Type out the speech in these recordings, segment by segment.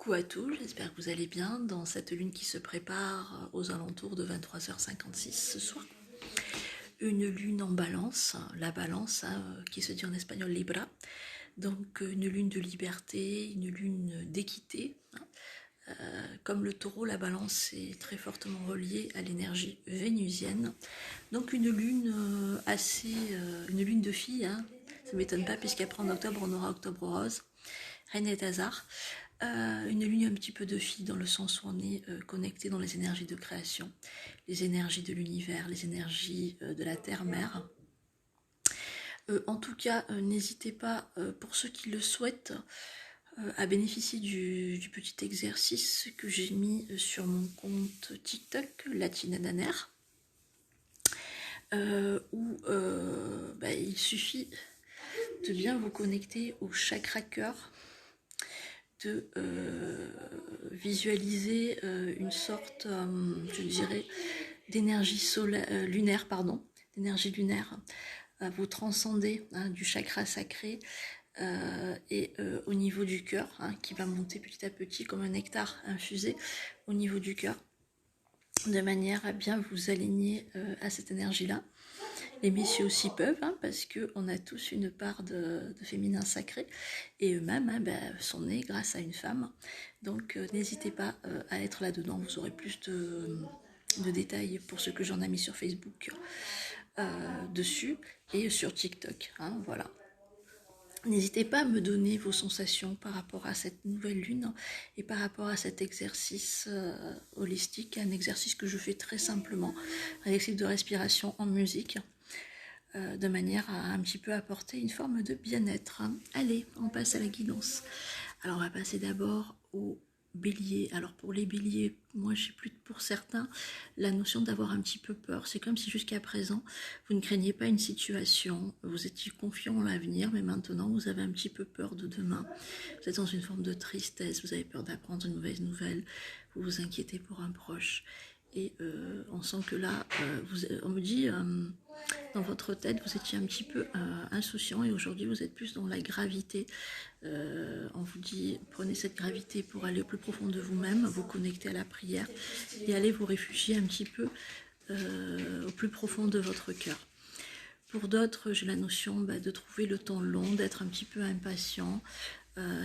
Coucou à tous, j'espère que vous allez bien dans cette lune qui se prépare aux alentours de 23h56 ce soir. Une lune en balance, la balance qui se dit en espagnol Libra, donc une lune de liberté, une lune d'équité. Comme le taureau, la balance est très fortement reliée à l'énergie vénusienne, donc une lune une lune de fille, ça ne m'étonne pas puisqu'après en octobre on aura octobre rose, reine et hasard. Une lune un petit peu de fille dans le sens où on est connecté dans les énergies de création, les énergies de l'univers, les énergies de la terre-mère. En tout cas, n'hésitez pas, pour ceux qui le souhaitent, à bénéficier du petit exercice que j'ai mis sur mon compte TikTok, Latina Daner, où il suffit de bien vous connecter au chakra cœur, de visualiser une sorte, je dirais, d'énergie lunaire, d'énergie lunaire, vous transcender du chakra sacré et au niveau du cœur, qui va monter petit à petit comme un nectar infusé au niveau du cœur, de manière à bien vous aligner à cette énergie-là. Les messieurs aussi peuvent, parce qu'on a tous une part de féminin sacré, et eux-mêmes sont nés grâce à une femme. Donc n'hésitez pas à être là-dedans, vous aurez plus de détails pour ce que j'en ai mis sur Facebook dessus, et sur TikTok, voilà. N'hésitez pas à me donner vos sensations par rapport à cette nouvelle lune et par rapport à cet exercice holistique, un exercice que je fais très simplement, un exercice de respiration en musique, de manière à un petit peu apporter une forme de bien-être. Allez, on passe à la guidance. Alors on va passer d'abord au bélier. Alors pour les béliers, moi j'ai plus pour certains la notion d'avoir un petit peu peur. C'est comme si jusqu'à présent vous ne craigniez pas une situation, vous étiez confiant en l'avenir, mais maintenant vous avez un petit peu peur de demain. Vous êtes dans une forme de tristesse, vous avez peur d'apprendre une mauvaise nouvelle, vous vous inquiétez pour un proche. Et on sent que là, on me dit, dans votre tête, vous étiez un petit peu insouciant et aujourd'hui vous êtes plus dans la gravité. On vous dit, prenez cette gravité pour aller au plus profond de vous-même, vous connecter à la prière et aller vous réfugier un petit peu au plus profond de votre cœur. Pour d'autres, j'ai la notion de trouver le temps long, d'être un petit peu impatient.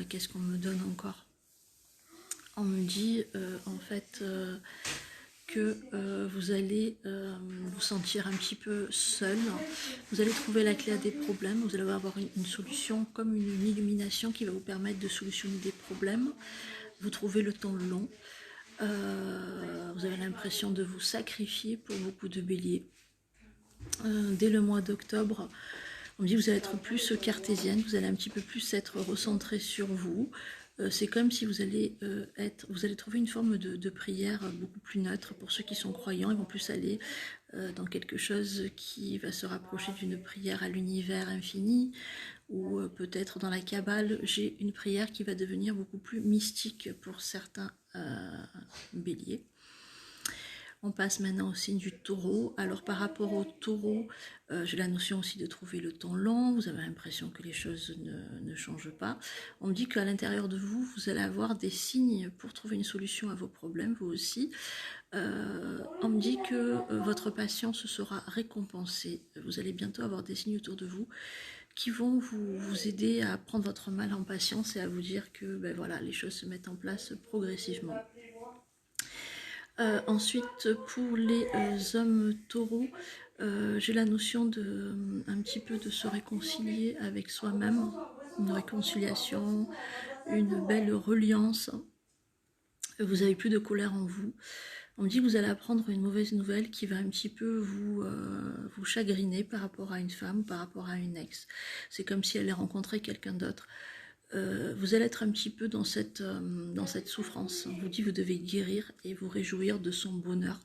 Qu'est-ce qu'on me donne encore? On me dit, en fait... que vous allez vous sentir un petit peu seul, vous allez trouver la clé à des problèmes, vous allez avoir une solution comme une illumination qui va vous permettre de solutionner des problèmes, vous trouvez le temps long, vous avez l'impression de vous sacrifier pour beaucoup de béliers. Dès le mois d'octobre, on me dit que vous allez être plus cartésienne, vous allez un petit peu plus être recentré sur vous. C'est comme si vous allez trouver une forme de prière beaucoup plus neutre. Pour ceux qui sont croyants, ils vont plus aller dans quelque chose qui va se rapprocher d'une prière à l'univers infini, ou peut-être dans la Kabbale, j'ai une prière qui va devenir beaucoup plus mystique pour certains béliers. On passe maintenant au signe du taureau. Alors par rapport au taureau, j'ai la notion aussi de trouver le temps long. Vous avez l'impression que les choses ne changent pas. On me dit qu'à l'intérieur de vous, vous allez avoir des signes pour trouver une solution à vos problèmes, vous aussi. On me dit que votre patience sera récompensée. Vous allez bientôt avoir des signes autour de vous qui vont vous aider à prendre votre mal en patience et à vous dire que voilà, les choses se mettent en place progressivement. Ensuite, pour les hommes taureaux, j'ai la notion un petit peu de se réconcilier avec soi-même, une réconciliation, une belle reliance. Vous n'avez plus de colère en vous. On me dit que vous allez apprendre une mauvaise nouvelle qui va un petit peu vous chagriner par rapport à une femme, par rapport à une ex. C'est comme si elle allait rencontrer quelqu'un d'autre. Vous allez être un petit peu dans cette souffrance. On vous dit que vous devez guérir et vous réjouir de son bonheur.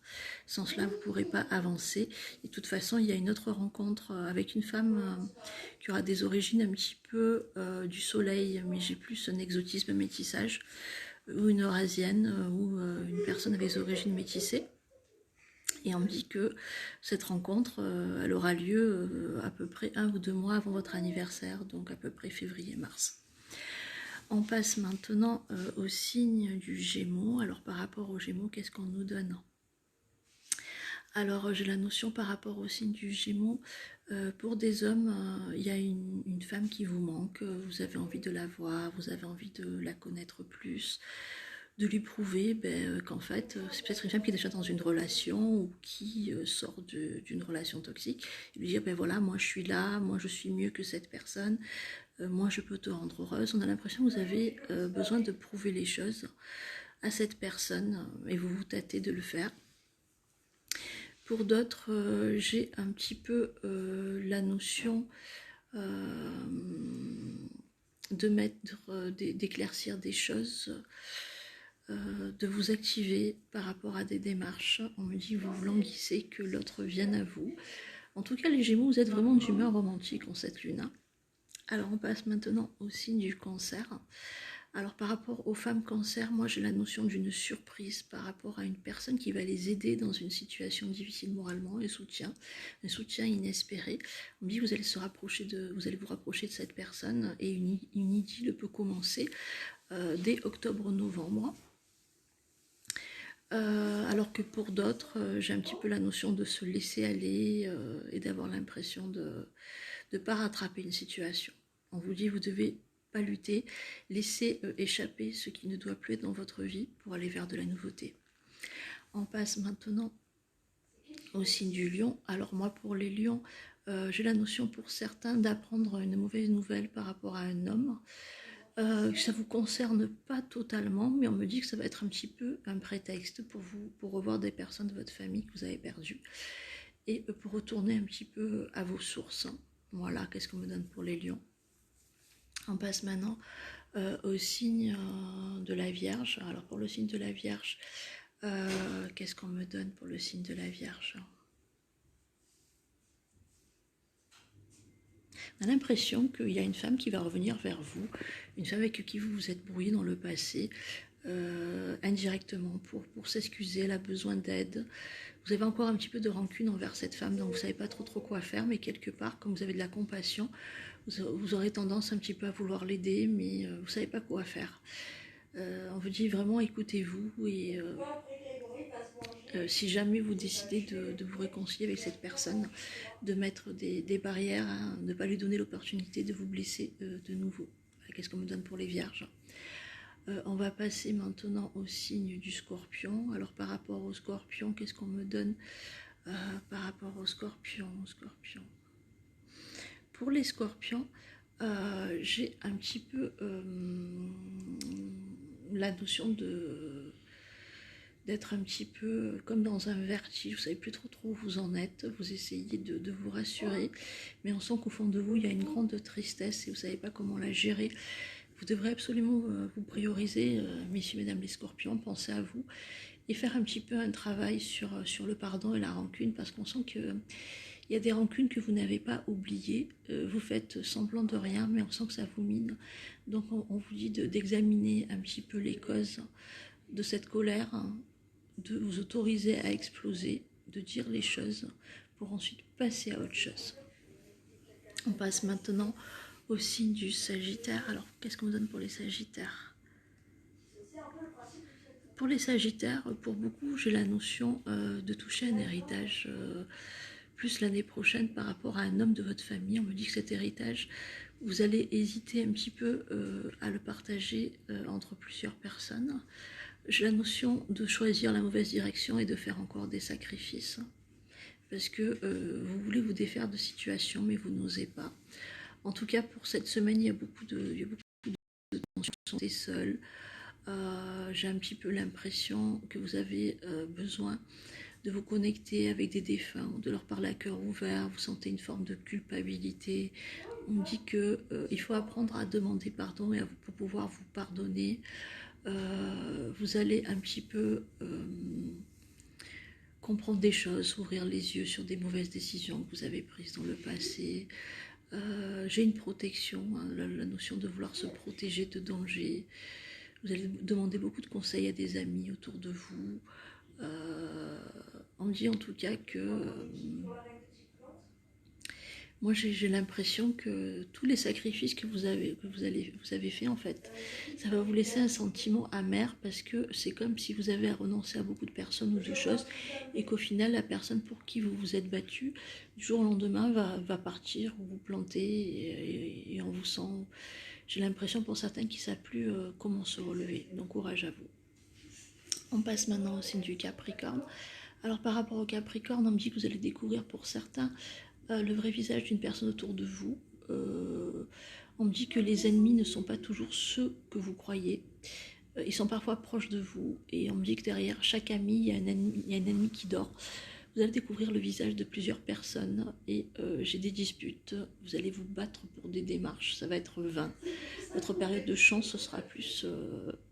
Sans cela, vous ne pourrez pas avancer. Et de toute façon, il y a une autre rencontre avec une femme qui aura des origines un petit peu du soleil, mais j'ai plus un exotisme métissage, ou une eurasienne, ou une personne avec des origines métissées. Et on me dit que cette rencontre, elle aura lieu à peu près 1 ou 2 mois avant votre anniversaire, donc à peu près février-mars. On passe maintenant au signe du Gémeaux. Alors par rapport au Gémeaux, qu'est-ce qu'on nous donne? Alors j'ai la notion par rapport au signe du Gémeaux. Pour des hommes, il y a une femme qui vous manque, vous avez envie de la voir, vous avez envie de la connaître plus, de lui prouver qu'en fait, c'est peut-être une femme qui est déjà dans une relation ou qui sort d'une relation toxique, et lui dire, ben voilà, moi je suis là, moi je suis mieux que cette personne, moi je peux te rendre heureuse. On a l'impression que vous avez besoin de prouver les choses à cette personne, et vous vous tâtez de le faire. Pour d'autres, j'ai un petit peu la notion de mettre, d'éclaircir des choses, de vous activer par rapport à des démarches. On me dit vous languissez que l'autre vienne à vous. En tout cas, les Gémeaux, vous êtes vraiment d'humeur romantique en cette lune. Alors on passe maintenant au signe du Cancer. Alors par rapport aux femmes Cancer, moi j'ai la notion d'une surprise par rapport à une personne qui va les aider dans une situation difficile moralement, un soutien inespéré. On me dit vous allez vous rapprocher de cette personne et une idylle peut commencer dès octobre-novembre. Alors que pour d'autres, j'ai un petit peu la notion de se laisser aller et d'avoir l'impression de ne pas rattraper une situation. On vous dit vous devez pas lutter, laissez échapper ce qui ne doit plus être dans votre vie pour aller vers de la nouveauté. On passe maintenant au signe du Lion. Alors moi pour les Lions, j'ai la notion pour certains d'apprendre une mauvaise nouvelle par rapport à un homme. Ça ne vous concerne pas totalement, mais on me dit que ça va être un petit peu un prétexte pour vous, pour revoir des personnes de votre famille que vous avez perdues et pour retourner un petit peu à vos sources. Voilà, qu'est-ce qu'on me donne pour les lions. On passe maintenant au signe de la Vierge. Alors pour le signe de la Vierge, qu'est-ce qu'on me donne pour le signe de la Vierge? On a l'impression qu'il y a une femme qui va revenir vers vous, une femme avec qui vous vous êtes brouillé dans le passé, indirectement pour s'excuser, elle a besoin d'aide. Vous avez encore un petit peu de rancune envers cette femme, donc vous ne savez pas trop quoi faire, mais quelque part, comme vous avez de la compassion, vous aurez tendance un petit peu à vouloir l'aider, mais vous ne savez pas quoi faire. On vous dit vraiment écoutez-vous et si jamais vous décidez de vous réconcilier avec cette personne, de mettre des barrières, hein, ne pas lui donner l'opportunité de vous blesser de nouveau. Qu'est-ce qu'on me donne pour les vierges? On va passer maintenant au signe du Scorpion. Alors par rapport au Scorpion, qu'est-ce qu'on me donne par rapport au Scorpion? Pour les Scorpions, j'ai un petit peu la notion d'être un petit peu comme dans un vertige, vous ne savez plus trop où vous en êtes, vous essayez de vous rassurer, mais on sent qu'au fond de vous, il y a une grande tristesse et vous ne savez pas comment la gérer. Vous devrez absolument vous prioriser, messieurs, mesdames les scorpions, pensez à vous et faire un petit peu un travail sur le pardon et la rancune, parce qu'on sent qu'il y a des rancunes que vous n'avez pas oubliées, vous faites semblant de rien, mais on sent que ça vous mine. Donc on vous dit d'examiner un petit peu les causes de cette colère, hein, de vous autoriser à exploser, de dire les choses pour ensuite passer à autre chose. On passe maintenant au signe du Sagittaire. Alors, qu'est-ce qu'on donne pour les Sagittaires? Pour les Sagittaires, pour beaucoup, j'ai la notion de toucher un héritage plus l'année prochaine par rapport à un homme de votre famille. On me dit que cet héritage, vous allez hésiter un petit peu à le partager entre plusieurs personnes. J'ai la notion de choisir la mauvaise direction et de faire encore des sacrifices. Parce que vous voulez vous défaire de situations, mais vous n'osez pas. En tout cas, pour cette semaine, il y a beaucoup de tension, vous êtes seul. J'ai un petit peu l'impression que vous avez besoin de vous connecter avec des défunts, de leur parler à cœur ouvert, vous sentez une forme de culpabilité. On me dit qu'il faut apprendre à demander pardon et pour pouvoir vous pardonner. Vous allez un petit peu comprendre des choses, ouvrir les yeux sur des mauvaises décisions que vous avez prises dans le passé. J'ai une protection, hein, la notion de vouloir se protéger de danger. Vous allez demander beaucoup de conseils à des amis autour de vous. On me dit en tout cas que Moi, j'ai l'impression que tous les sacrifices que vous avez fait, en fait, ça va vous laisser un sentiment amer parce que c'est comme si vous avez renoncé à beaucoup de personnes ou de choses et qu'au final, la personne pour qui vous vous êtes battu, du jour au lendemain, va partir ou vous planter et on vous sent. J'ai l'impression pour certains qu'ils ne savent plus comment se relever. Donc, courage à vous. On passe maintenant au signe du Capricorne. Alors, par rapport au Capricorne, on me dit que vous allez découvrir pour certains le vrai visage d'une personne autour de vous. On me dit que les ennemis ne sont pas toujours ceux que vous croyez. Ils sont parfois proches de vous. Et on me dit que derrière chaque ami, il y a un ennemi qui dort. Vous allez découvrir le visage de plusieurs personnes et j'ai des disputes. Vous allez vous battre pour des démarches. Ça va être vain. Votre période de chance, ce sera plus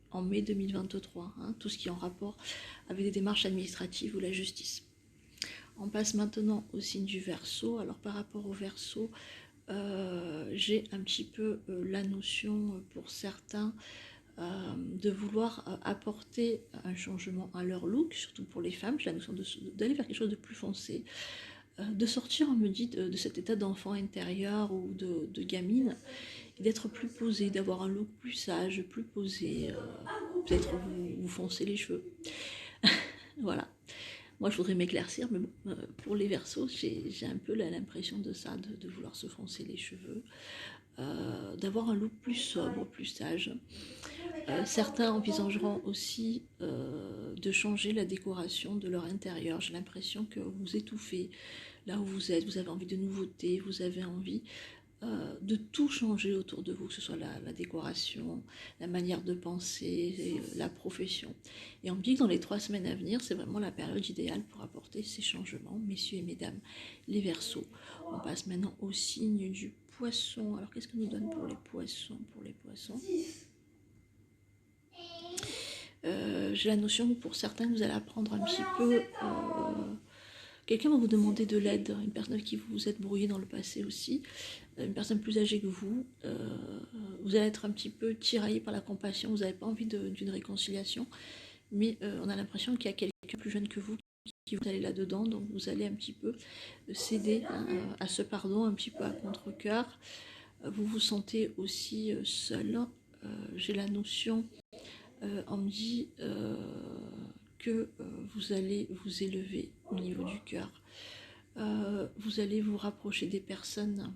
en mai 2023. Hein, tout ce qui est en rapport avec des démarches administratives ou la justice. On passe maintenant au signe du Verseau. Alors par rapport au Verseau, j'ai un petit peu la notion pour certains de vouloir apporter un changement à leur look, surtout pour les femmes. J'ai la notion d'aller vers quelque chose de plus foncé, de sortir, on me dit, de cet état d'enfant intérieur ou de gamine, et d'être plus posé, d'avoir un look plus sage, plus posé, peut-être vous foncez les cheveux. Voilà. Moi, je voudrais m'éclaircir, mais bon, pour les Verseaux, j'ai un peu l'impression de ça, de vouloir se froncer les cheveux, d'avoir un look plus sobre, plus sage. Certains envisageront aussi de changer la décoration de leur intérieur. J'ai l'impression que vous étouffez là où vous êtes, vous avez envie de nouveautés, vous avez envie de tout changer autour de vous, que ce soit la décoration, la manière de penser, la profession. Et on me dit que dans les 3 semaines à venir, c'est vraiment la période idéale pour apporter ces changements, messieurs et mesdames, les Verseaux. On passe maintenant au signe du Poisson. Alors qu'est-ce que nous donne pour les Poissons? J'ai la notion que pour certains, vous allez apprendre un petit peu. Quelqu'un va vous demander de l'aide, une personne avec qui vous vous êtes brouillé dans le passé aussi, une personne plus âgée que vous. Vous allez être un petit peu tiraillé par la compassion, vous n'avez pas envie d'une réconciliation, mais on a l'impression qu'il y a quelqu'un plus jeune que vous qui vous allez là-dedans, donc vous allez un petit peu céder à ce pardon, un petit peu à contre-cœur. Vous vous sentez aussi seul. J'ai la notion, on me dit que vous allez vous élever au niveau du cœur. Vous allez vous rapprocher des personnes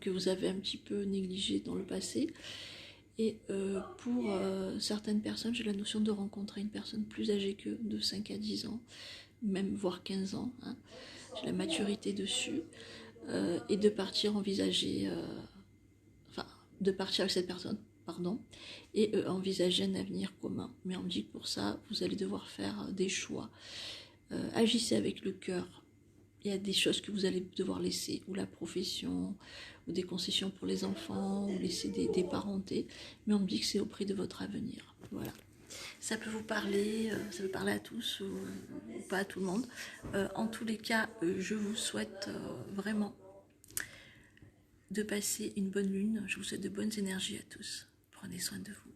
que vous avez un petit peu négligées dans le passé. Et pour certaines personnes, j'ai la notion de rencontrer une personne plus âgée qu'eux, de 5 à 10 ans, même voire 15 ans. Hein. J'ai la maturité dessus. Et de partir envisager, de partir avec cette personne, pardon, et envisager un avenir commun. Mais on me dit que pour ça, vous allez devoir faire des choix. Agissez avec le cœur. Il y a des choses que vous allez devoir laisser, ou la profession, ou des concessions pour les enfants, ou laisser des parentés, mais on me dit que c'est au prix de votre avenir. Voilà. Ça peut vous parler, ça peut parler à tous, ou pas à tout le monde. En tous les cas, je vous souhaite vraiment de passer une bonne lune. Je vous souhaite de bonnes énergies à tous. Prenez soin de vous.